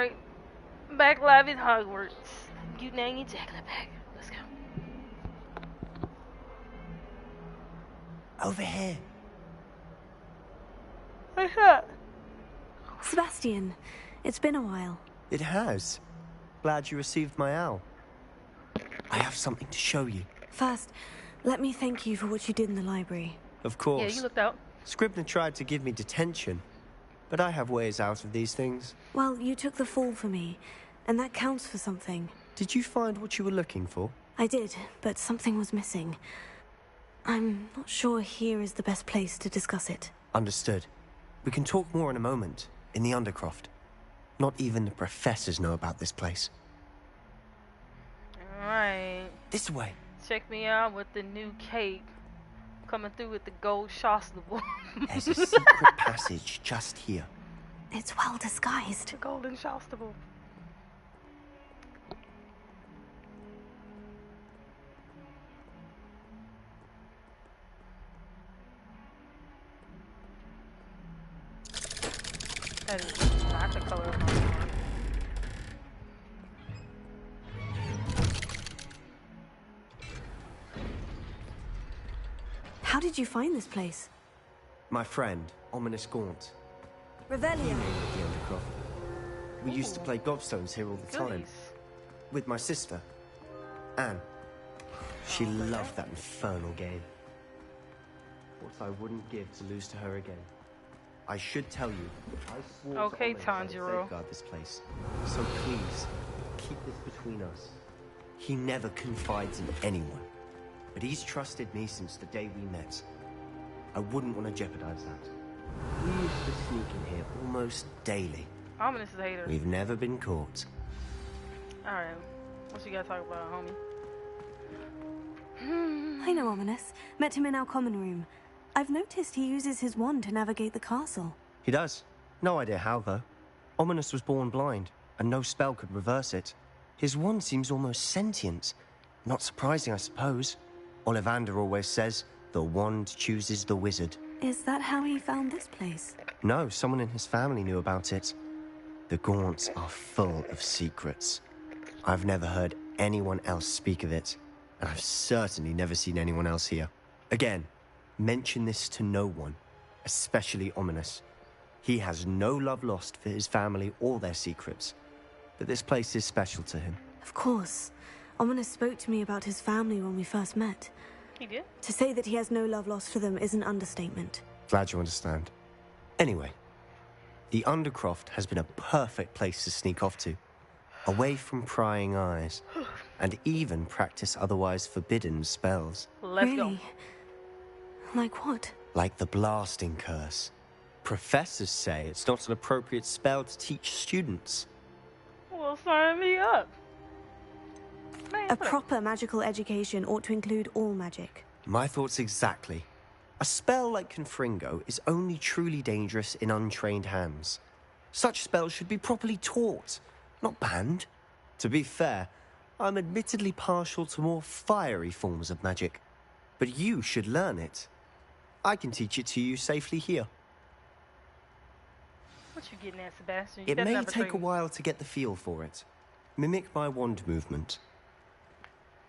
Alright. Back live in Hogwarts. You name your jacket back. Let's go. Over here. What's that? Sebastian, it's been a while. It has. Glad you received my owl. I have something to show you. First, let me thank you for what you did in the library. Of course. Yeah, you looked out. Scribner tried to give me detention, but I have ways out of these things. Well, you took the fall for me, and that counts for something. Did you find what you were looking for? I did, but something was missing. I'm not sure here is the best place to discuss it. Understood. We can talk more in a moment, in the Undercroft. Not even the professors know about this place. Alright. This way. Check me out with the new cape. Coming through with the gold chasuble. There's a secret passage just here. It's well disguised. The golden chasuble. That is not the color of my arm. How did you find this place? My friend, Ominous Gaunt. Revelio. The Undercroft. We used to play gobstones here all the time. Goodies. With my sister, Anne. She loved that infernal game. What I wouldn't give to lose to her again. I should tell you, I swore Okay, to Ominous Tanjiro. I'd safeguard this place. So please, keep this between us. He never confides in anyone, but he's trusted me since the day we met. I wouldn't want to jeopardize that. We used to sneak in here almost daily. Ominous is a hater. We've never been caught. Alright. What you gotta talk about, homie? I know Ominous. Met him in our common room. I've noticed he uses his wand to navigate the castle. He does. No idea how, though. Ominous was born blind, and no spell could reverse it. His wand seems almost sentient. Not surprising, I suppose. Ollivander always says, the wand chooses the wizard. Is that how he found this place? No, someone in his family knew about it. The Gaunts are full of secrets. I've never heard anyone else speak of it, and I've certainly never seen anyone else here. Again, mention this to no one, especially Ominous. He has no love lost for his family or their secrets, but this place is special to him. Of course. Ominous spoke to me about his family when we first met. He did? To say that he has no love lost for them is an understatement. Glad you understand. Anyway, the Undercroft has been a perfect place to sneak off to, away from prying eyes, and even practice otherwise forbidden spells. Let's go. Really? Like what? Like the blasting curse. Professors say it's not an appropriate spell to teach students. Well, sign me up. Man, A proper magical education ought to include all magic. My thoughts exactly. A spell like Confringo is only truly dangerous in untrained hands. Such spells should be properly taught, not banned. To be fair, I'm admittedly partial to more fiery forms of magic, but you should learn it. I can teach it to you safely here. What you getting at, Sebastian? You It better may never take a train me. while to get the feel for it. Mimic my wand movement.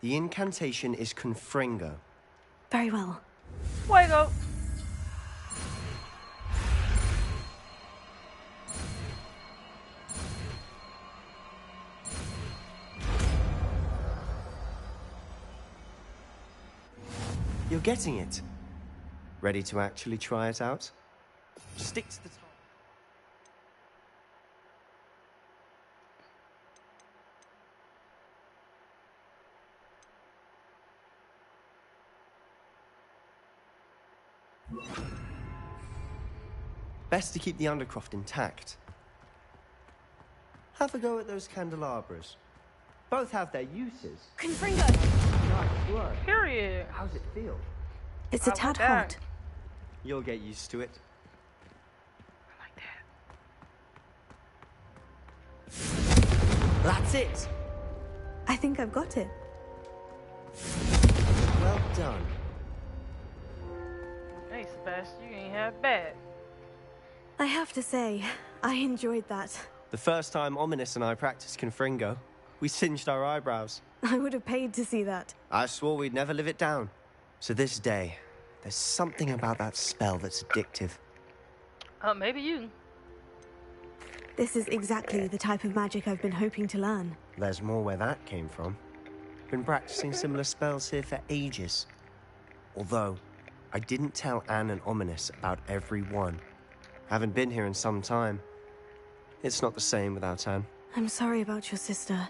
The incantation is Confringo. Very well. Way to go. You're getting it. Ready to actually try it out? Stick to the top. Best to keep the Undercroft intact. Have a go at those candelabras. Both have their uses. Confringo! Nice work. Period. How's it feel? It's a I tad like that. hot. You'll get used to it. I like that. That's it! I think I've got it. Well done. Hey, Sebastian, you ain't half bad. I have to say, I enjoyed that. The first time Ominous and I practiced Confringo, we singed our eyebrows. I would have paid to see that. I swore we'd never live it down. So this day, there's something about that spell that's addictive. Maybe you. This is exactly the type of magic I've been hoping to learn. There's more where that came from. Been practicing similar spells here for ages. Although, I didn't tell Anne and Ominous about every one. Haven't been here in some time. It's not the same without Anne. I'm sorry about your sister.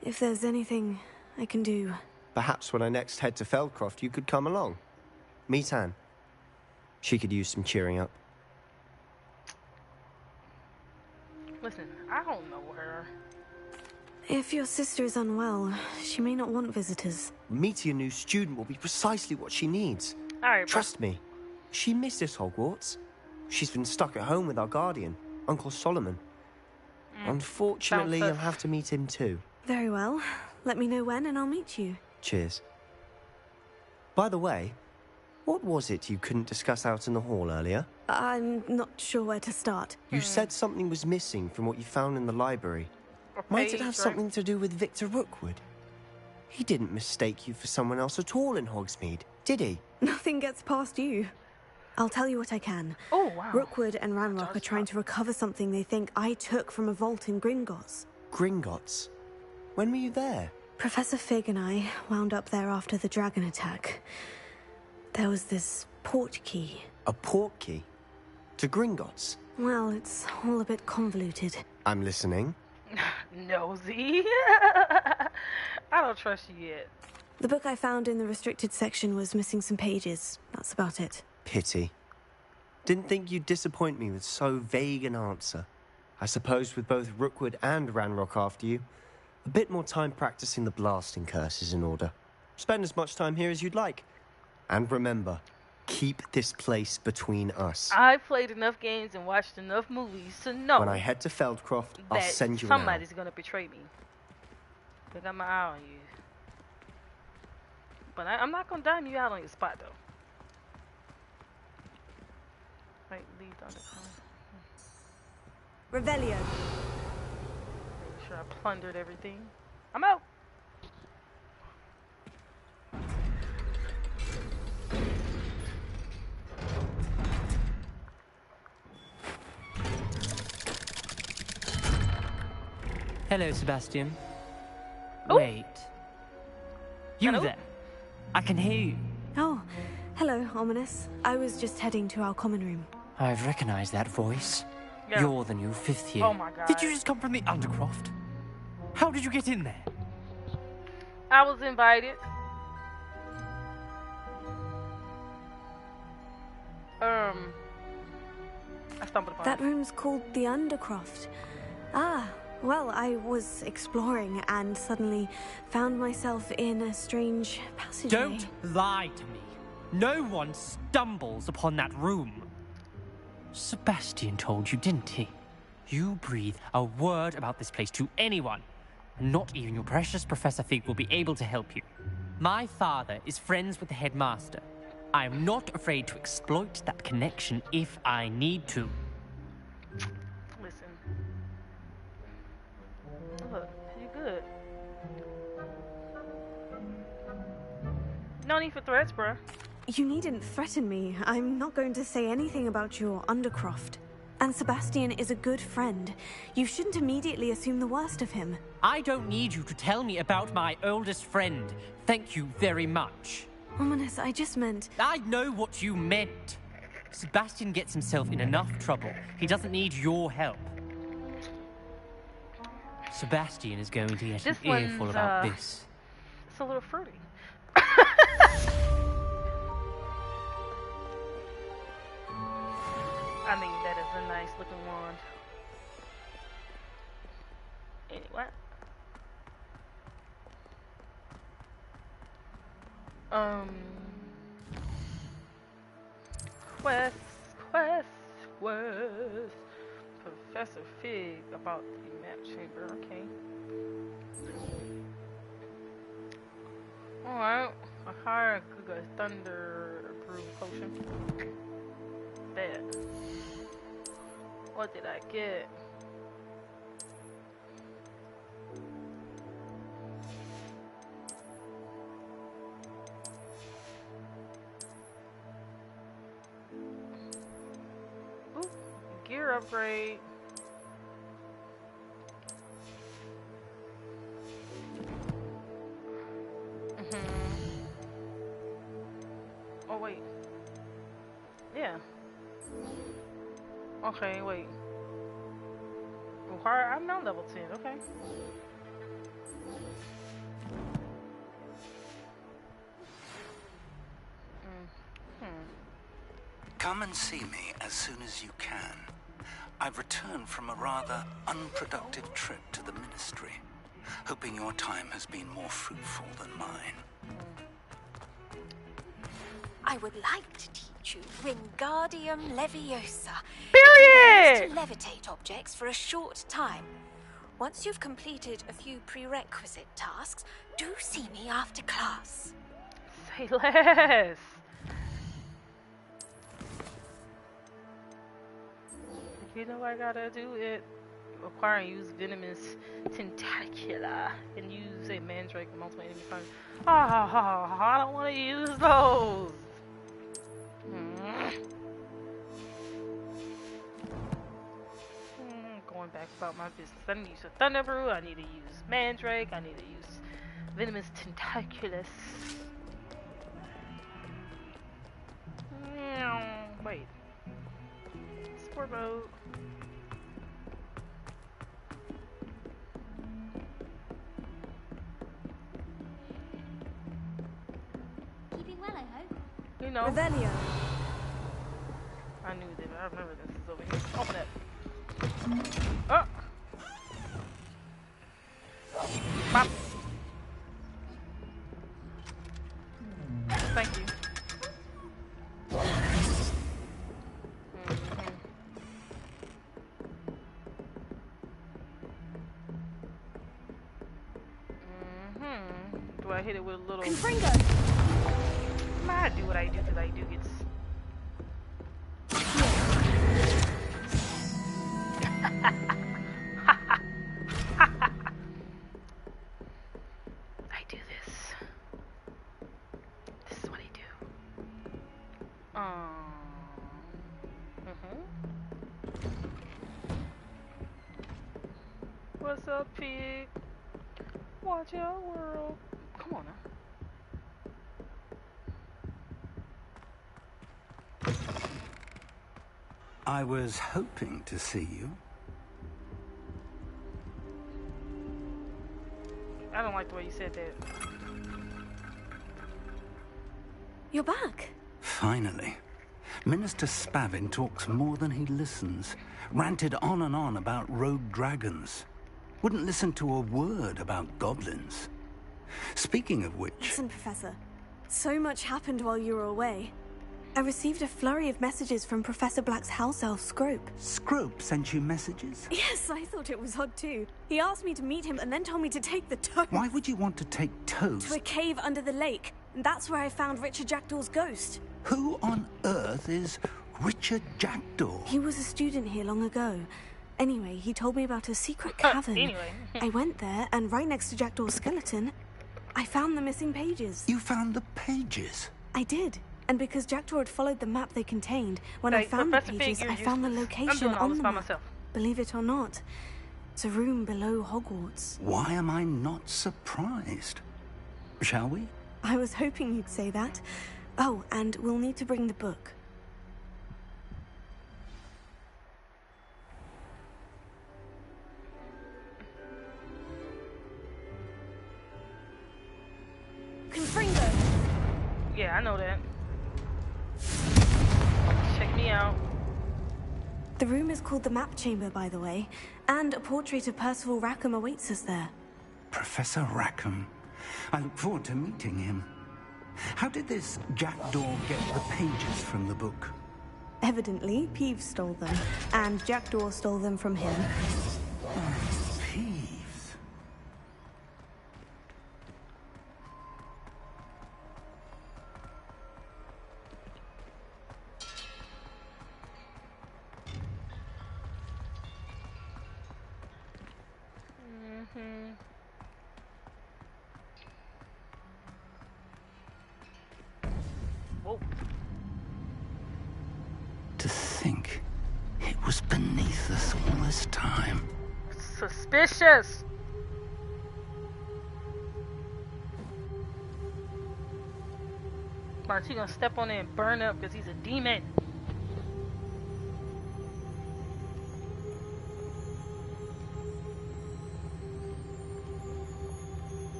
If there's anything I can do... Perhaps when I next head to Feldcroft, you could come along. Meet Anne. She could use some cheering up. Listen, I don't know her. If your sister is unwell, she may not want visitors. Meeting a new student will be precisely what she needs. Alright, Trust me, she misses Hogwarts. She's been stuck at home with our guardian, Uncle Solomon. Unfortunately, Sounds you'll have to meet him too. Very well. Let me know when and I'll meet you. Cheers. By the way, what was it you couldn't discuss out in the hall earlier? I'm not sure where to start. You said something was missing from what you found in the library. Might it have something to do with Victor Rookwood? He didn't mistake you for someone else at all in Hogsmeade, did he? Nothing gets past you. I'll tell you what I can. Oh, wow. Rookwood and Ranrock are trying to recover something they think I took from a vault in Gringotts. Gringotts? When were you there? Professor Fig and I wound up there after the dragon attack. There was this port key. A port key? To Gringotts? Well, it's all a bit convoluted. I'm listening. Nosy. I don't trust you yet. The book I found in the restricted section was missing some pages. That's about it. Pity. Didn't think you'd disappoint me with so vague an answer. I suppose with both Rookwood and Ranrock after you, a bit more time practicing the blasting curse is in order. Spend as much time here as you'd like. And remember, keep this place between us. I've played enough games and watched enough movies to know When I head to Feldcroft, I'll that send you an somebody's gonna betray me. I got my eye on you. But I'm not gonna dime you out on your spot though. Right, leave the undercurrent. Revelio. Make sure I plundered everything. I'm out. Hello, Sebastian. Oh. Wait. You Hello? there? I can hear you. Oh, hello, Ominous. I was just heading to our common room. I've recognized that voice. Yeah. You're the new fifth year. Oh my god. Did you just come from the Undercroft? How did you get in there? I was invited. I stumbled upon That it. room's called the Undercroft. Ah, well, I was exploring and suddenly found myself in a strange passageway. Don't lie to me. No one stumbles upon that room. Sebastian told you, didn't he? You breathe a word about this place to anyone. Not even your precious Professor Fig will be able to help you. My father is friends with the headmaster. I am not afraid to exploit that connection if I need to. Listen. Look, you good. No need for threats, bruh. You needn't threaten me. I'm not going to say anything about your Undercroft. And Sebastian is a good friend. You shouldn't immediately assume the worst of him. I don't need you to tell me about my oldest friend. Thank you very much. Ominous, I just meant... I know what you meant. Sebastian gets himself in enough trouble. He doesn't need your help. Sebastian is going to get This an earful one's, about this. It's a little fruity. I mean, that is a nice looking wand. Anyway. Quest. Professor Fig about the map chamber, okay. Alright, a higher Guga Thunder approved potion. That. What did I get? gear upgrade. Oh wait. Yeah. Okay, wait. Require. I'm not level 10. Okay. Come and see me as soon as you can. I've returned from a rather unproductive trip to the Ministry, hoping your time has been more fruitful than mine. I would like to teach you Wingardium Leviosa. Period! It allows to levitate objects for a short time. Once you've completed a few prerequisite tasks, do see me after class. Say less. You know I gotta do it. Acquire and use venomous tentacula and use a mandrake with multiple enemy targets. I don't want to use those. Going back about my business. I need to use a thunder brew. I need to use mandrake. I need to use venomous tentaculus. Wait. Sport mode. Keeping well, I hope. You know. Revelio. I knew that. I remember this is over here. Open it. Oh. Pop. Thank you. Do I hit it with a little? Confringo. I do what I do because I do get. I do this. This is what I do. What's up, pig? Watch your world. Come on now. I was hoping to see you. I don't like the way you said that. You're back. Finally. Minister Spavin talks more than he listens. Ranted on and on about rogue dragons. Wouldn't listen to a word about goblins. Speaking of which... Listen, Professor. So much happened while you were away. I received a flurry of messages from Professor Black's house elf, Scrope. Scrope sent you messages? Yes, I thought it was odd too. He asked me to meet him and then told me to take the toast. Why would you want to take toast? To a cave under the lake. And that's where I found Richard Jackdaw's ghost. Who on earth is Richard Jackdaw? He was a student here long ago. Anyway, he told me about a secret cavern. Anyway. I went there, and right next to Jackdaw's skeleton, I found the missing pages. You found the pages? I did. And because Jackdaw had followed the map they contained, when I found the pages, I found the location on the map. Myself. Believe it or not, it's a room below Hogwarts. Why am I not surprised? Shall we? I was hoping you'd say that. Oh, and we'll need to bring the book. Confringo! Yeah, I know that. Check me out. The room is called the Map Chamber, by the way, and a portrait of Percival Rackham awaits us there. Professor Rackham. I look forward to meeting him. How did this Jackdaw get the pages from the book? Evidently, Peeves stole them, and Jackdaw stole them from him. Peeves. Whoa. To think it was beneath beneath us all this time. Suspicious. March, he gonna step on it and burn up because he's a demon.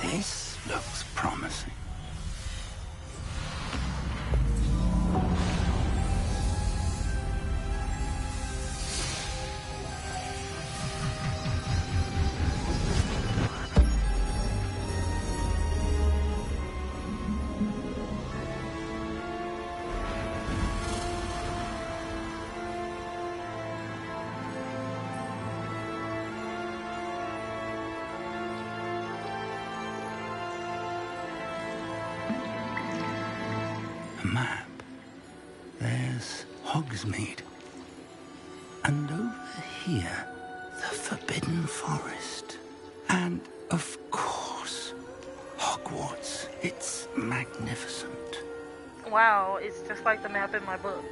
This looks promising. Map. There's Hogsmeade. And over here, the Forbidden Forest. And, of course, Hogwarts. It's magnificent. Wow, it's just like the map in my book.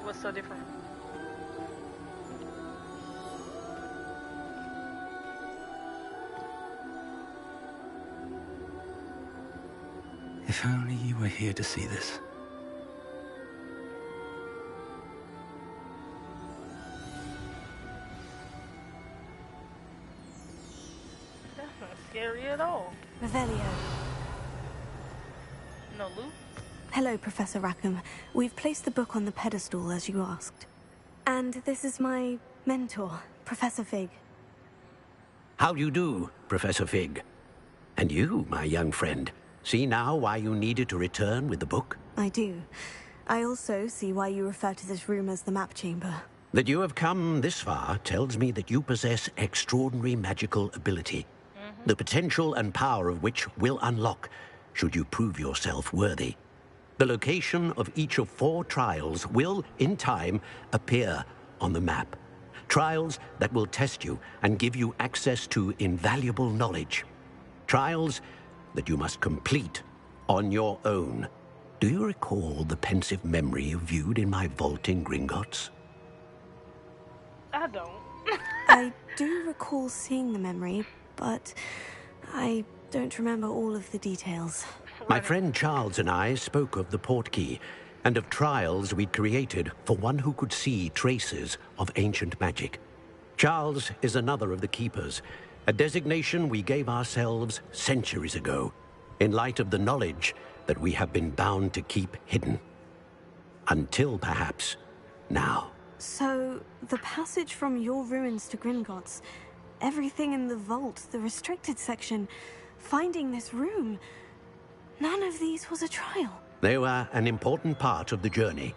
What's so different? If only you were here to see this. That's not scary at all. Revelio. No loot? Hello, Professor Rackham. We've placed the book on the pedestal as you asked. And this is my mentor, Professor Fig. How do you do, Professor Fig? And you, my young friend, see now why you needed to return with the book? I do. I also see why you refer to this room as the map chamber. That you have come this far tells me that you possess extraordinary magical ability, the potential and power of which will unlock should you prove yourself worthy. The location of each of 4 trials will, in time, appear on the map. Trials that will test you and give you access to invaluable knowledge. Trials that you must complete on your own. Do you recall the pensive memory you viewed in my vault in Gringotts? I don't. I do recall seeing the memory, but I don't remember all of the details. My friend Charles and I spoke of the portkey and of trials we'd created for one who could see traces of ancient magic. Charles is another of the keepers, a designation we gave ourselves centuries ago, in light of the knowledge that we have been bound to keep hidden. Until perhaps now. So, the passage from your ruins to Gringotts, everything in the vault, the restricted section, finding this room, none of these was a trial. They were an important part of the journey,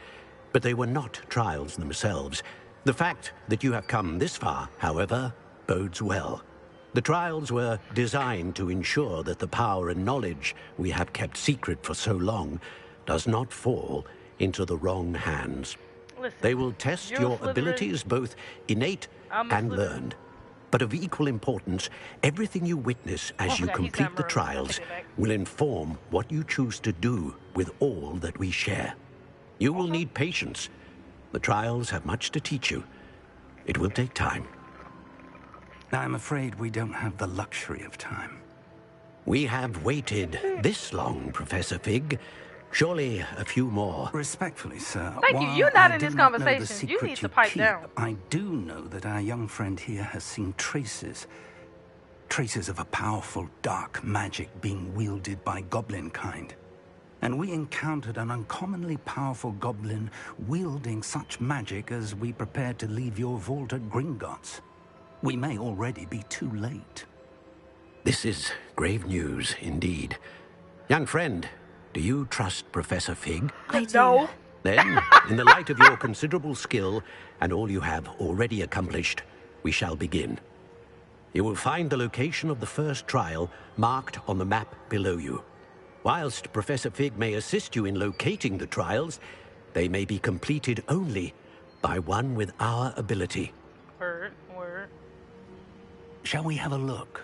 but they were not trials themselves. The fact that you have come this far, however, bodes well. The trials were designed to ensure that the power and knowledge we have kept secret for so long does not fall into the wrong hands. Listen, They will test your abilities, both innate and learned. But of equal importance, everything you witness as you complete the trials will inform what you choose to do with all that we share. You will need patience. The trials have much to teach you. It will take time. I'm afraid we don't have the luxury of time. We have waited this long, Professor Fig. Surely a few more. Respectfully, sir. Thank you. while You're not I in do this not know the conversation. You secret need to pipe keep, down. I do know that our young friend here has seen traces of a powerful dark magic being wielded by goblin kind. And we encountered an uncommonly powerful goblin wielding such magic as we prepared to leave your vault at Gringotts. We may already be too late. This is grave news indeed. Young friend, do you trust Professor Fig? I do. No. Then, in the light of your considerable skill and all you have already accomplished, we shall begin. You will find the location of the first trial marked on the map below you. Whilst Professor Fig may assist you in locating the trials, they may be completed only by one with our ability. Word, word. Shall we have a look?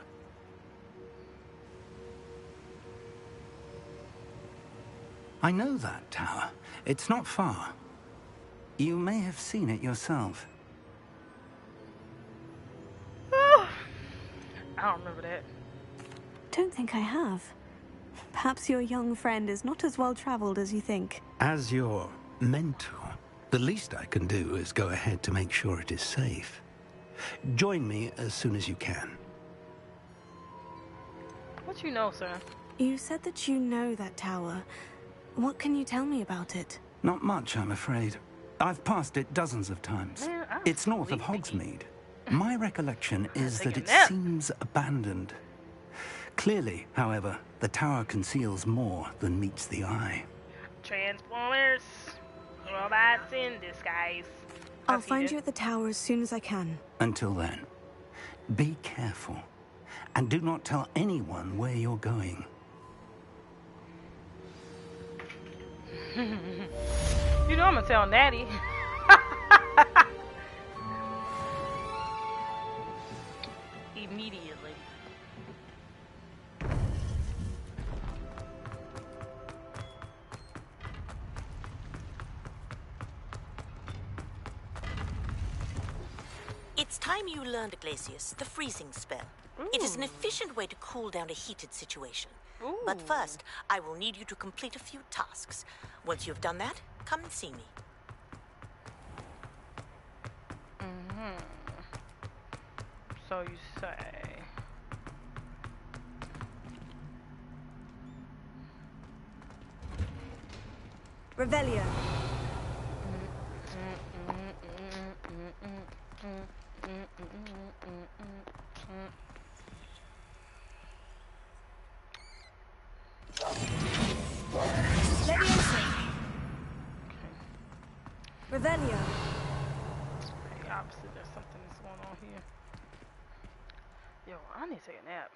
I know that tower. It's not far. You may have seen it yourself. I don't remember that. Don't think I have. Perhaps your young friend is not as well traveled as you think. As your mentor, the least I can do is go ahead to make sure it is safe. Join me as soon as you can. What you know, sir? You said that you know that tower. What can you tell me about it? Not much, I'm afraid. I've passed it dozens of times. Man, I'm It's north of sleepy. Hogsmeade. My recollection is that Take a it nap. seems abandoned. Clearly, however, the tower conceals more than meets the eye. Transformers, robots in disguise. I'll find you at the tower as soon as I can. Until then, be careful. And do not tell anyone where you're going. You know I'm gonna tell Natty. Immediately. It's time you learned, Glacius, the freezing spell. It is an efficient way to cool down a heated situation. But first, I will need you to complete a few tasks. Once you've done that, come and see me. So you say. Revelio. Revelio. The opposite. There's something that's going on here. Yo, I need to take a nap.